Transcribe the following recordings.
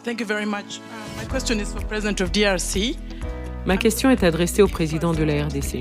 Thank you very much. My question is for President of DRC. Ma question est adressée au président de la RDC.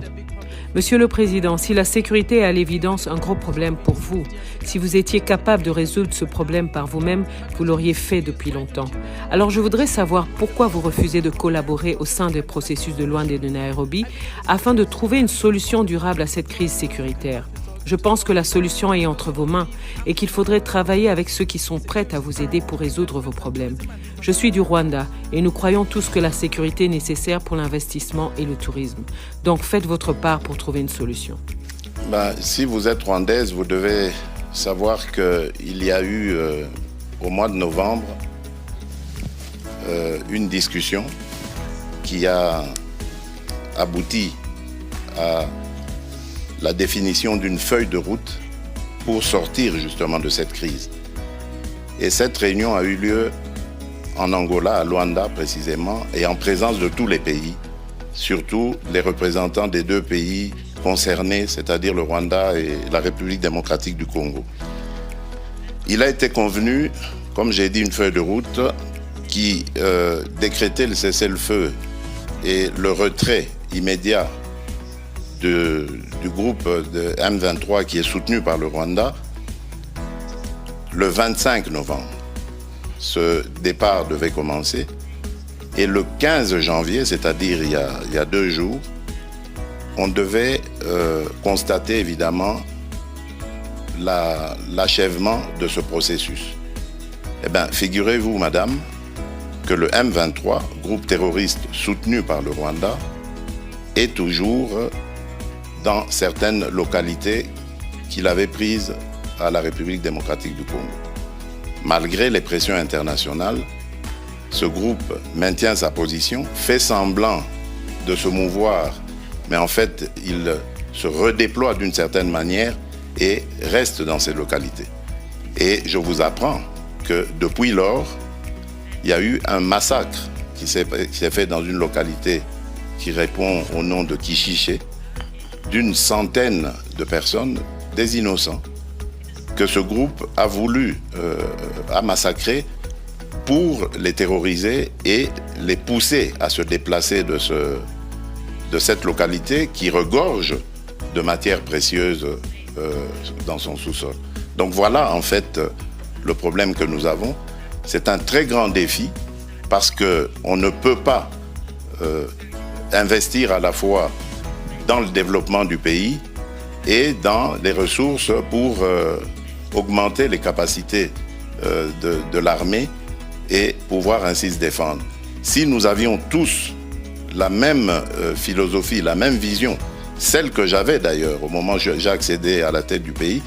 Monsieur le Président, si la sécurité est à l'évidence un gros problème pour vous, si vous étiez capable de résoudre ce problème par vous-même, vous l'auriez fait depuis longtemps. Alors je voudrais savoir pourquoi vous refusez de collaborer au sein des processus de Luanda et de Nairobi afin de trouver une solution durable à cette crise sécuritaire. Je pense que la solution est entre vos mains et qu'il faudrait travailler avec ceux qui sont prêts à vous aider pour résoudre vos problèmes. Je suis du Rwanda et nous croyons tous que la sécurité est nécessaire pour l'investissement et le tourisme. Donc faites votre part pour trouver une solution. Si vous êtes rwandaise, vous devez savoir qu'il y a eu au mois de novembre une discussion qui a abouti à la définition d'une feuille de route pour sortir justement de cette crise. Et cette réunion a eu lieu en Angola, à Luanda précisément, et en présence de tous les pays, surtout les représentants des deux pays concernés, c'est-à-dire le Rwanda et la République démocratique du Congo. Il a été convenu, comme j'ai dit, une feuille de route qui décrétait le cessez-le-feu et le retrait immédiat du groupe de M23 qui est soutenu par le Rwanda le 25 novembre. Ce départ devait commencer et le 15 janvier, c'est-à-dire il y a 2 jours, on devait constater évidemment l'achèvement de ce processus. Eh bien, figurez-vous, madame, que le M23, groupe terroriste soutenu par le Rwanda, est toujours dans certaines localités qu'il avait prises à la République démocratique du Congo. Malgré les pressions internationales, ce groupe maintient sa position, fait semblant de se mouvoir, mais en fait, il se redéploie d'une certaine manière et reste dans ces localités. Et je vous apprends que depuis lors, il y a eu un massacre qui s'est fait dans une localité qui répond au nom de Kishiché, d'une centaine de personnes, des innocents, que ce groupe a voulu massacrer pour les terroriser et les pousser à se déplacer de cette localité qui regorge de matières précieuses dans son sous-sol. Donc voilà en fait le problème que nous avons. C'est un très grand défi parce qu'on ne peut pas investir à la fois dans le développement du pays et dans les ressources pour augmenter les capacités de l'armée et pouvoir ainsi se défendre. Si nous avions tous la même philosophie, la même vision, celle que j'avais d'ailleurs au moment où j'ai accédé à la tête du pays,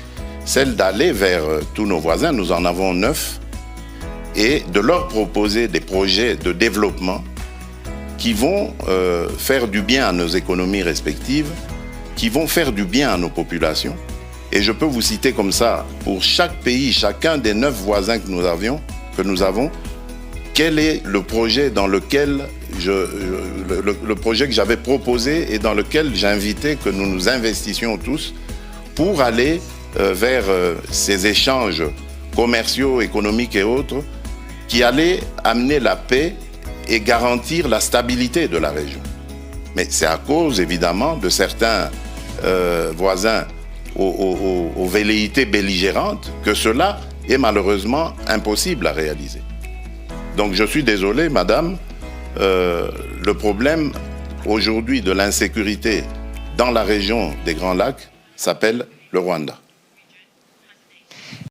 celle d'aller vers tous nos voisins, nous en avons 9, et de leur proposer des projets de développement qui vont faire du bien à nos économies respectives, qui vont faire du bien à nos populations. Et je peux vous citer comme ça, pour chaque pays, chacun des 9 voisins que nous avons, quel est le projet dans lequel le projet que j'avais proposé et dans lequel j'invitais que nous nous investissions tous pour aller vers ces échanges commerciaux, économiques et autres qui allaient amener la paix et garantir la stabilité de la région. Mais c'est à cause, évidemment, de certains voisins aux velléités belligérantes que cela est malheureusement impossible à réaliser. Donc je suis désolé, madame, le problème aujourd'hui de l'insécurité dans la région des Grands Lacs s'appelle le Rwanda.